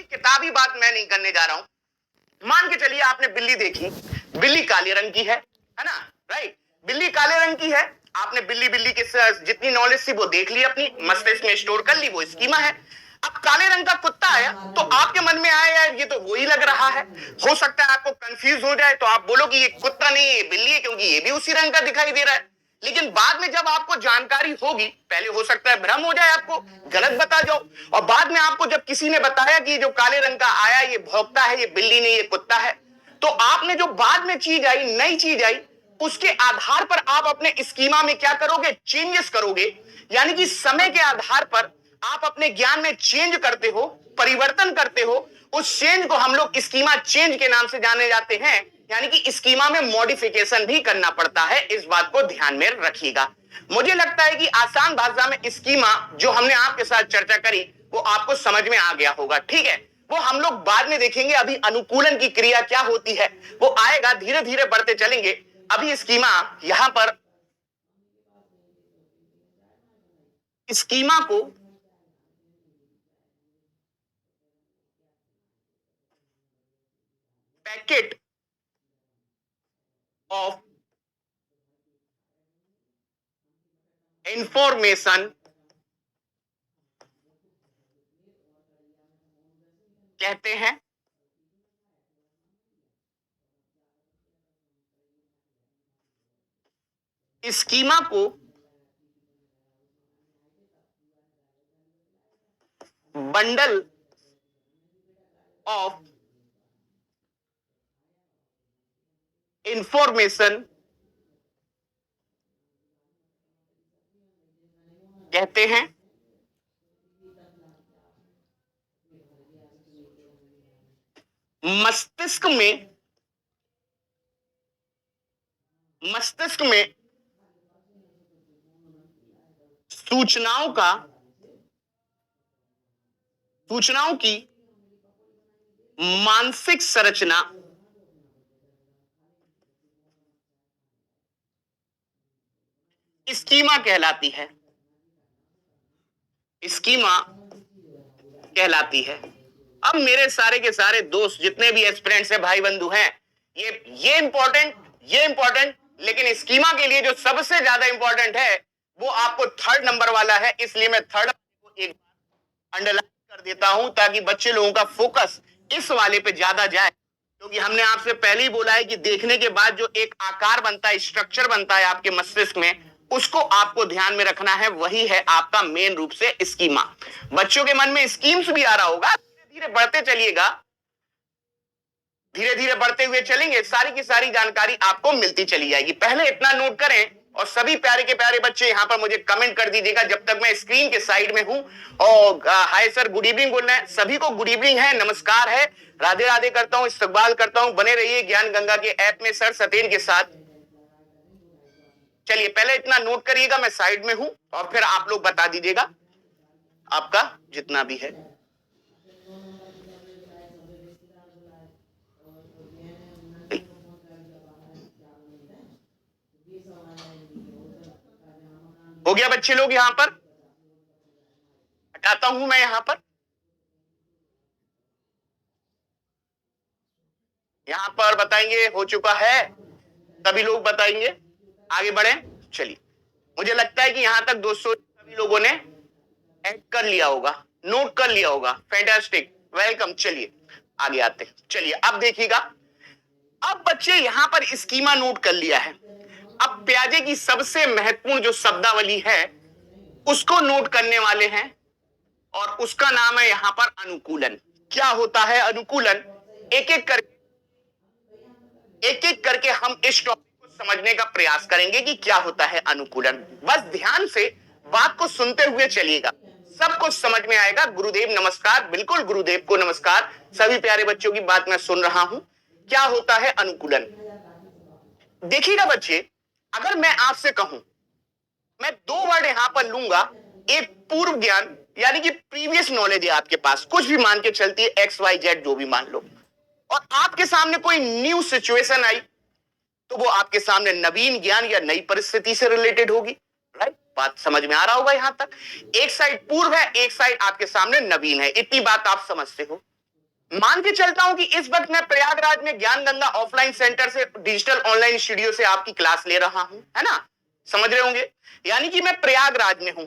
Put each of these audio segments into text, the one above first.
किताबी बात मैं नहीं करने जा रहा हूं। मान के चलिए आपने बिल्ली देखी, बिल्ली काले रंग की है ना, राइट। बिल्ली काले रंग की है, आपने बिल्ली बिल्ली के जितनी नॉलेज थी वो देख ली, अपनी मस्तिष्क में स्टोर कर ली, वो स्कीमा है। अब काले रंग का कुत्ता आया तो आपके मन में आया यार ये तो वही लग रहा है। हो सकता है आपको कंफ्यूज हो जाए, तो आप बोलो कि ये कुत्ता नहीं ये बिल्ली है, क्योंकि ये भी उसी रंग का दिखाई दे रहा है। लेकिन बाद में जब आपको जानकारी होगी, पहले हो सकता है भ्रम हो जाए, आपको गलत बता जाओ, और बाद में आपको जब किसी ने बताया कि जो काले रंग का आया ये भौंकता है, ये बिल्ली नहीं ये कुत्ता है, तो आपने जो बाद में चीज आई, नई चीज आई, उसके आधार पर आप अपने स्कीमा में क्या करोगे, चेंजेस करोगे। यानी कि समय के आधार पर आप अपने ज्ञान में चेंज करते हो, परिवर्तन करते हो। उस चेंज को हम लोग स्कीमा चेंज के नाम से जाने जाते हैं। यानी कि स्कीमा में मॉडिफिकेशन भी करना पड़ता है, इस बात को ध्यान में रखिएगा। मुझे लगता है कि आसान भाषा में स्कीमा जो हमने आपके साथ चर्चा करी वो आपको समझ में आ गया होगा, ठीक है। वो हम लोग बाद में देखेंगे, अभी अनुकूलन की क्रिया क्या होती है वो आएगा, धीरे धीरे बढ़ते चलेंगे। अभी स्कीमा यहां पर स्कीमा को पैकेट ऑफ इंफॉर्मेशन कहते हैं। स्कीमा को बंडल ऑफ इंफॉर्मेशन कहते हैं। मस्तिष्क में सूचनाओं की मानसिक संरचना स्कीमा कहलाती है। स्कीमा कहलाती है। अब मेरे सारे के सारे दोस्त जितने भी एस्पिरेंट्स हैं, भाई बंधु हैं, ये इंपॉर्टेंट, लेकिन स्कीमा के लिए जो सबसे ज्यादा इंपॉर्टेंट है वो आपको थर्ड नंबर वाला है। इसलिए मैं थर्ड को एक अंडरलाइन कर देता हूं ताकि बच्चे लोगों का फोकस इस वाले पे ज्यादा जाए। क्योंकि हमने आपसे पहले ही बोला है कि देखने के बाद जो एक आकार बनता है, स्ट्रक्चर बनता है आपके मस्तिष्क में, उसको आपको ध्यान में रखना है, वही है आपका मेन रूप से स्कीमा। बच्चों के मन में स्कीम्स भी आ रहा होगा, धीरे धीरे बढ़ते चलिएगा, धीरे धीरे बढ़ते हुए चलेंगे, सारी की सारी जानकारी आपको मिलती चली जाएगी। पहले इतना नोट करें, और सभी प्यारे के प्यारे बच्चे यहां पर मुझे कमेंट कर दीजिएगा जब तक मैं स्क्रीन के साइड में हूं। और हाय सर, गुड इवनिंग बोलना है सभी को, गुड इवनिंग है, नमस्कार है, राधे राधे करता हूं, इस्तकबाल करता हूं। बने रहिए ज्ञान गंगा के ऐप में सर सतेन के साथ। चलिए पहले इतना नोट करिएगा, मैं साइड में हूं, और फिर आप लोग बता दीजिएगा आपका जितना भी है। हो गया बच्चे लोग, यहां पर हटाता हूं मैं, यहां पर बताएंगे हो चुका है, सभी लोग बताएंगे, आगे बढ़े। चलिए, मुझे लगता है कि यहां तक दोस्तों सभी लोगों ने ऐड कर लिया होगा, नोट कर लिया होगा, फैंटास्टिक, वेलकम। चलिए आगे आते हैं। चलिए अब देखिएगा, अब बच्चे यहां पर स्कीमा नोट कर लिया है। अब प्याजे की सबसे महत्वपूर्ण जो शब्दावली है उसको नोट करने वाले हैं, और उसका नाम है यहां पर अनुकूलन। क्या होता है अनुकूलन, एक एक करके हम इस टॉपिक को समझने का प्रयास करेंगे कि क्या होता है अनुकूलन। बस ध्यान से बात को सुनते हुए चलिएगा, सब कुछ समझ में आएगा। गुरुदेव नमस्कार, बिल्कुल गुरुदेव को नमस्कार, सभी प्यारे बच्चों की बात मैं सुन रहा हूं। क्या होता है अनुकूलन, देखिएगा बच्चे, अगर मैं आपसे कहूं, मैं दो वर्ड यहां पर लूंगा, एक पूर्व ज्ञान यानी कि प्रीवियस नॉलेज है आपके पास, कुछ भी मान के चलती है, एक्स वाई जेड जो भी मान लो, और आपके सामने कोई न्यू सिचुएशन आई तो वो आपके सामने नवीन ज्ञान या नई परिस्थिति से रिलेटेड होगी, राइट। बात समझ में आ रहा होगा यहां तक। एक साइड पूर्व है, एक साइड आपके सामने नवीन है, इतनी बात आप समझते हो। मान के चलता हूं कि इस वक्त मैं प्रयागराज में ज्ञान गंगा ऑफलाइन सेंटर से डिजिटल ऑनलाइन स्टूडियो से आपकी क्लास ले रहा हूं, है ना, समझ रहे होंगे। यानी कि मैं प्रयागराज में हूं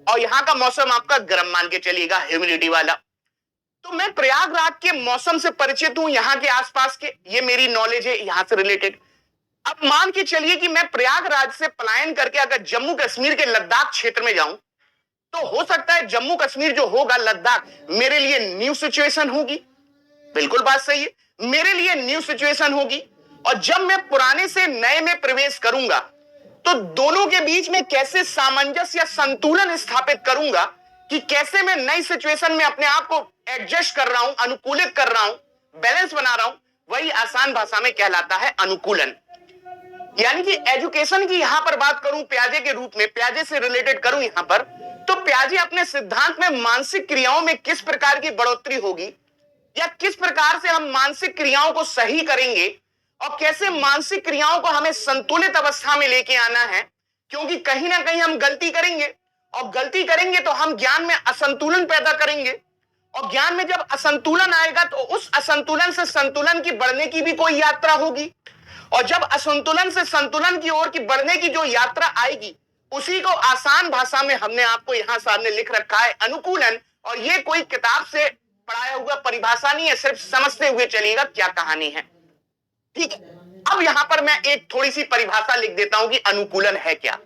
और यहां का मौसम आपका गर्म मान के चलिएगा, ह्यूमिडिटी वाला। तो मैं प्रयागराज के मौसम से परिचित हूं, यहां के आसपास के, ये मेरी नॉलेज है यहां से रिलेटेड। अब मान के चलिए कि मैं प्रयागराज से पलायन करके अगर जम्मू कश्मीर के लद्दाख क्षेत्र में जाऊं, तो हो सकता है जम्मू कश्मीर जो होगा, लद्दाख, मेरे लिए न्यू सिचुएशन होगी। बिल्कुल बात सही है, मेरे लिए न्यू सिचुएशन होगी। और जब मैं पुराने से नए में प्रवेश करूंगा, तो दोनों के बीच में कैसे सामंजस्य या संतुलन स्थापित करूंगा, कि कैसे मैं नई सिचुएशन में अपने आप को एडजस्ट कर रहा हूं, अनुकूलित कर रहा हूं, बैलेंस बना रहा हूं, वही आसान भाषा में कहलाता है अनुकूलन। यानी कि एजुकेशन की यहां पर बात करूं प्याजे के रूप में, प्याजे से रिलेटेड करूं यहां पर, तो प्याजे अपने सिद्धांत में मानसिक क्रियाओं में किस प्रकार की बढ़ोतरी होगी, या किस प्रकार से हम मानसिक क्रियाओं को सही करेंगे, और कैसे मानसिक क्रियाओं को हमें संतुलित अवस्था में लेके आना है। क्योंकि कहीं ना कहीं हम गलती करेंगे, और गलती करेंगे तो हम ज्ञान में असंतुलन पैदा करेंगे, और ज्ञान में जब असंतुलन आएगा तो उस असंतुलन से संतुलन की बढ़ने की भी कोई यात्रा होगी, और जब असंतुलन से संतुलन की ओर की बढ़ने की जो यात्रा आएगी, उसी को आसान भाषा में हमने आपको यहां सामने लिख रखा है, अनुकूलन। और ये कोई किताब से पढ़ाया हुआ परिभाषा नहीं है, सिर्फ समझते हुए चलिएगा क्या कहानी है, ठीक है। अब यहां पर मैं एक थोड़ी सी परिभाषा लिख देता हूं कि अनुकूलन है क्या।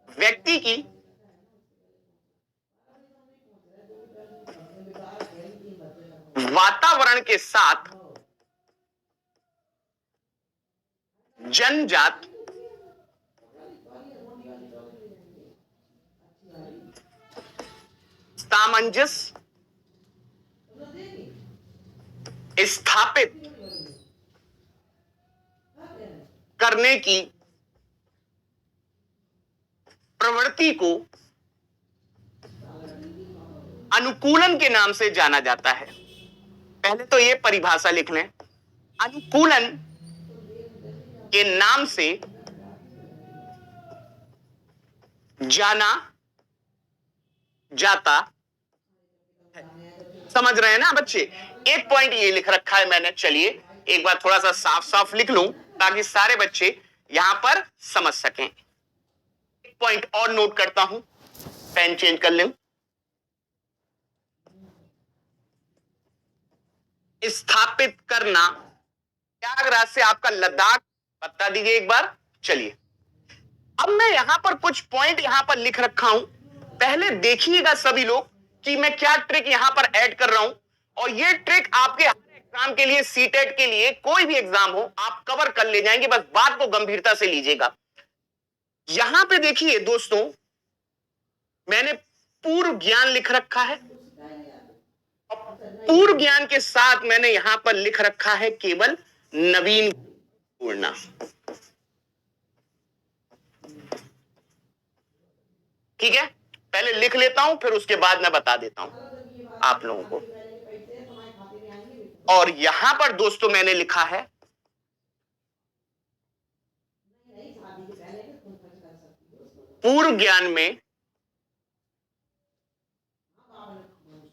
व्यक्ति की वातावरण के साथ जन्मजात सामंजस्य स्थापित करने की प्रवृत्ति को अनुकूलन के नाम से जाना जाता है। पहले तो यह परिभाषा लिख लें, अनुकूलन के नाम से जाना जाता है। समझ रहे हैं ना बच्चे, एक पॉइंट ये लिख रखा है मैंने, चलिए एक बार थोड़ा सा साफ साफ लिख लूं ताकि सारे बच्चे यहां पर समझ सकें। एक पॉइंट और नोट करता हूं, पेन चेंज कर लूं। स्थापित करना, प्रयागराज से आपका लद्दाख, बता दीजिए एक बार। चलिए अब मैं यहां पर कुछ पॉइंट यहां पर लिख रखा हूं, पहले देखिएगा सभी लोग कि मैं क्या ट्रिक यहां पर ऐड कर रहा हूं। और ये ट्रिक आपके हर एग्जाम के लिए, सीटेट के लिए, कोई भी एग्जाम हो, आप कवर कर ले जाएंगे, बस बात को गंभीरता से लीजिएगा। यहां पे देखिए दोस्तों, मैंने पूर्व ज्ञान लिख रखा है, पूर्व ज्ञान के साथ मैंने यहां पर लिख रखा है केवल नवीन जोड़ना। ठीक है, पहले लिख लेता हूं, फिर उसके बाद मैं बता देता हूं आप लोगों को। और यहां पर दोस्तों मैंने लिखा है पूर्व ज्ञान में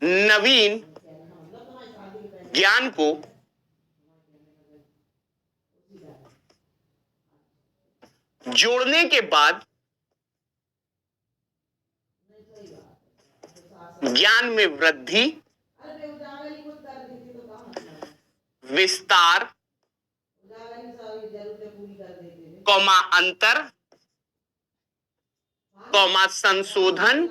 नवीन ज्ञान को जोड़ने के बाद ज्ञान में वृद्धि, विस्तार, कौमा अंतर, कौमा संशोधन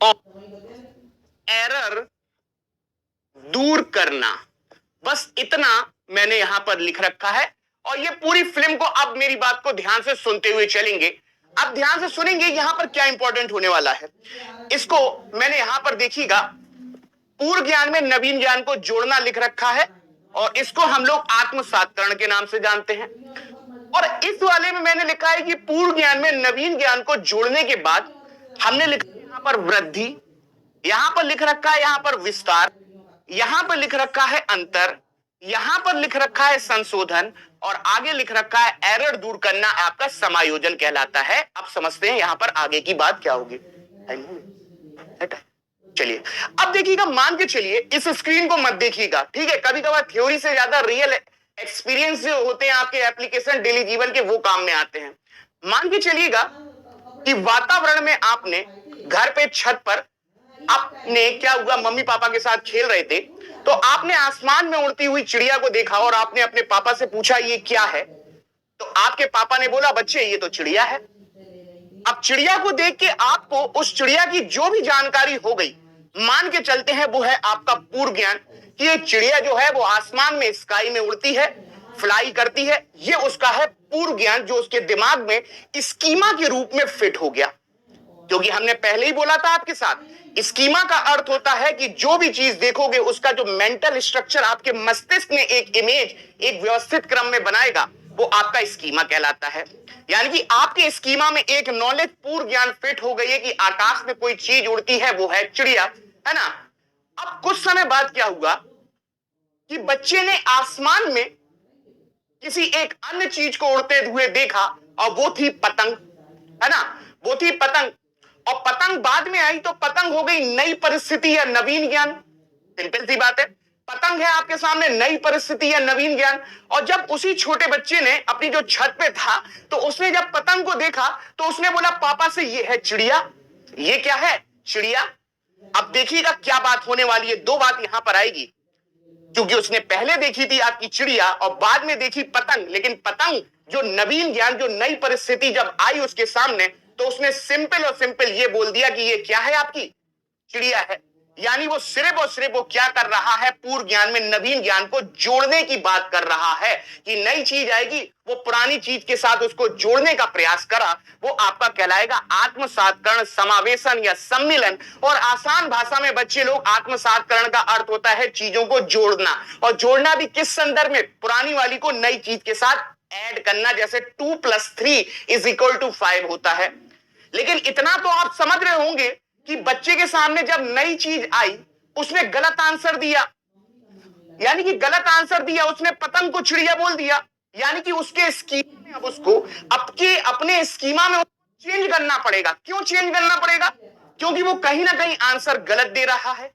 और एरर दूर करना, बस इतना मैंने यहां पर लिख रखा है। और ये पूरी फिल्म को, अब मेरी बात को ध्यान से सुनते हुए चलेंगे, अब ध्यान से सुनेंगे यहां पर क्या इंपॉर्टेंट होने वाला है। इसको मैंने यहां पर देखिएगा, पूर्व ज्ञान में नवीन ज्ञान को जोड़ना लिख रखा है, और इसको हम लोग आत्मसात्करण के नाम से जानते हैं। और इस वाले में मैंने लिखा है कि पूर्व ज्ञान में नवीन ज्ञान को जोड़ने के बाद हमने लिखा यहां पर वृद्धि, यहां पर लिख रखा है यहां पर विस्तार, यहां पर लिख रखा है अंतर, यहां पर लिख रखा है संशोधन और आगे लिख रखा है एरर दूर करना, आपका समायोजन कहलाता है। अब समझते हैं यहां पर आगे की बात क्या होगी। चलिए अब देखिएगा, मान के चलिए इस स्क्रीन को मत देखिएगा, ठीक है। कभी कभार थ्योरी से ज्यादा रियल एक्सपीरियंस जो होते हैं आपके एप्लीकेशन डेली जीवन के, वो काम में आते हैं। मान के चलिएगा कि वातावरण में आपने घर पे छत पर आपने क्या हुआ, मम्मी पापा के साथ खेल रहे थे, तो आपने आसमान में उड़ती हुई चिड़िया को देखा और आपने अपने पापा से पूछा ये क्या है, तो आपके पापा ने बोला बच्चे ये तो चिड़िया है। अब चिड़िया को देख के आपको उस चिड़िया की जो भी जानकारी हो गई, मान के चलते हैं वो है आपका पूर्व ज्ञान कि ये चिड़िया जो है वो आसमान में स्काई में उड़ती है, फ्लाई करती है। ये उसका है पूर्व ज्ञान जो उसके दिमाग में स्कीमा के रूप में फिट हो गया। क्योंकि हमने पहले ही बोला था आपके साथ, स्कीमा का अर्थ होता है कि जो भी चीज देखोगे उसका जो मेंटल स्ट्रक्चर आपके मस्तिष्क में एक इमेज एक व्यवस्थित क्रम में बनाएगा, वो आपका स्कीमा कहलाता है। यानी कि आपके स्कीमा में एक नॉलेज पूर्व ज्ञान फिट हो गई है कि आकाश में कोई चीज उड़ती है, वो है चिड़िया, है ना। अब कुछ समय बाद क्या हुआ कि बच्चे ने आसमान में किसी एक अन्य चीज को उड़ते हुए देखा और वो थी पतंग, है ना, वो थी पतंग। और पतंग बाद में आई तो पतंग हो गई नई परिस्थिति या नवीन ज्ञान। सिंपल सी बात है, पतंग है आपके सामने, नई परिस्थिति या नवीन ज्ञान। और जब उसी छोटे बच्चे ने अपनी जो छत पे था तो उसने जब पतंग को देखा तो उसने बोला पापा से ये है चिड़िया। ये क्या है? चिड़िया। अब देखिएगा क्या बात होने वाली है, दो बात यहां पर आएगी, क्योंकि उसने पहले देखी थी आपकी चिड़िया और बाद में देखी पतंग। लेकिन पतंग जो नवीन ज्ञान, जो नई परिस्थिति जब आई उसके सामने, तो उसने सिंपल और सिंपल ये बोल दिया कि ये क्या है, आपकी चिड़िया है। यानी वो सिर्फ और सिर्फ वो क्या कर रहा है, पूर्व ज्ञान में नवीन ज्ञान को जोड़ने की बात कर रहा है कि नई चीज आएगी, वो पुरानी चीज के साथ उसको जोड़ने का प्रयास करा। वो आपका कहलाएगा आत्मसात्करण, समावेशन या सम्मिलन। और आसान भाषा में बच्चे लोग, आत्मसात्करण का अर्थ होता है चीजों को जोड़ना, और जोड़ना भी किस संदर्भ में, पुरानी वाली को नई चीज के साथ ऐड करना। जैसे 2 + 3 = 5 होता है। लेकिन इतना तो आप समझ रहे होंगे कि बच्चे के सामने जब नई चीज आई उसने गलत आंसर दिया, यानी कि गलत आंसर दिया, उसने पतंग को चिड़िया बोल दिया। यानी कि उसके स्कीमा में अब उसको अपने स्कीमा में चेंज करना पड़ेगा। क्यों चेंज करना पड़ेगा? क्योंकि वो कहीं ना कहीं आंसर गलत दे रहा है।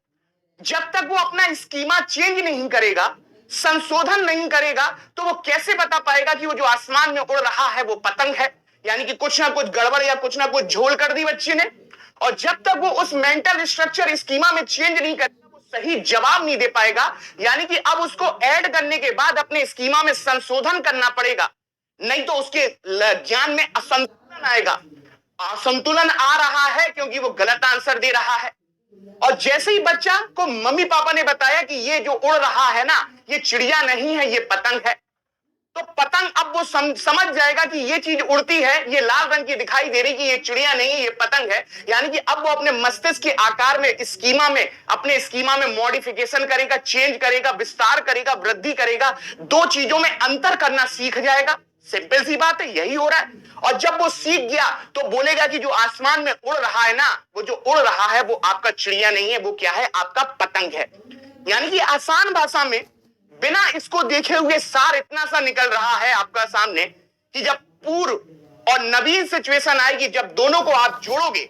जब तक वो अपना स्कीमा चेंज नहीं करेगा, संशोधन नहीं करेगा, तो वो कैसे बता पाएगा कि वो जो आसमान में उड़ रहा है वो पतंग है। यानी कि कुछ ना कुछ गड़बड़ या कुछ ना कुछ झोल कर दी बच्चे ने। और जब तक वो उस मेंटल स्ट्रक्चर स्कीमा में चेंज नहीं करेगा, वो सही जवाब नहीं दे पाएगा। यानी कि अब उसको ऐड करने के बाद अपने स्कीमा में संशोधन करना पड़ेगा, नहीं तो उसके ज्ञान में असंतुलन आएगा। असंतुलन आ रहा है क्योंकि वो गलत आंसर दे रहा है। और जैसे ही बच्चा को मम्मी पापा ने बताया कि ये जो उड़ रहा है ना, ये चिड़िया नहीं है, ये पतंग है, तो पतंग अब वो समझ जाएगा कि ये चीज उड़ती है, ये लाल रंग की दिखाई दे रही, कि ये चिड़िया नहीं है, ये पतंग है। यानी कि अब वो अपने मस्तिष्क के आकार में, स्कीमा में, अपने स्कीमा में मॉडिफिकेशन करेगा, चेंज करेगा, विस्तार करेगा, वृद्धि करेगा, दो चीजों में अंतर करना सीख जाएगा। सिंपल सी बात है, यही हो रहा है। और जब वो सीख गया तो बोलेगा कि जो आसमान में उड़ रहा है ना, वो जो उड़ रहा है वो आपका चिड़िया नहीं है, वो क्या है, आपका पतंग है। यानी कि आसान भाषा में, बिना इसको देखे हुए सार इतना सा निकल रहा है आपका सामने कि जब पूर्व और नवीन सिचुएशन आएगी, जब दोनों को आप जोड़ोगे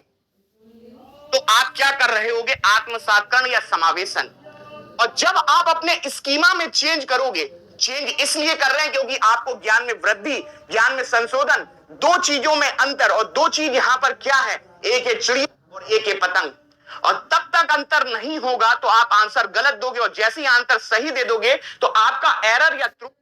तो आप क्या कर रहे होगे, आत्मसात्करण या समावेशन। और जब आप अपने स्कीमा में चेंज करोगे, चेंज इसलिए कर रहे हैं क्योंकि आपको ज्ञान में वृद्धि, ज्ञान में संशोधन, दो चीजों में अंतर। और दो चीज यहां पर क्या है, एक है चिड़िया और एक है पतंग। और तब तक अंतर नहीं होगा तो आप आंसर गलत दोगे, और जैसे ही आंसर सही दे दोगे तो आपका एरर या त्रुटि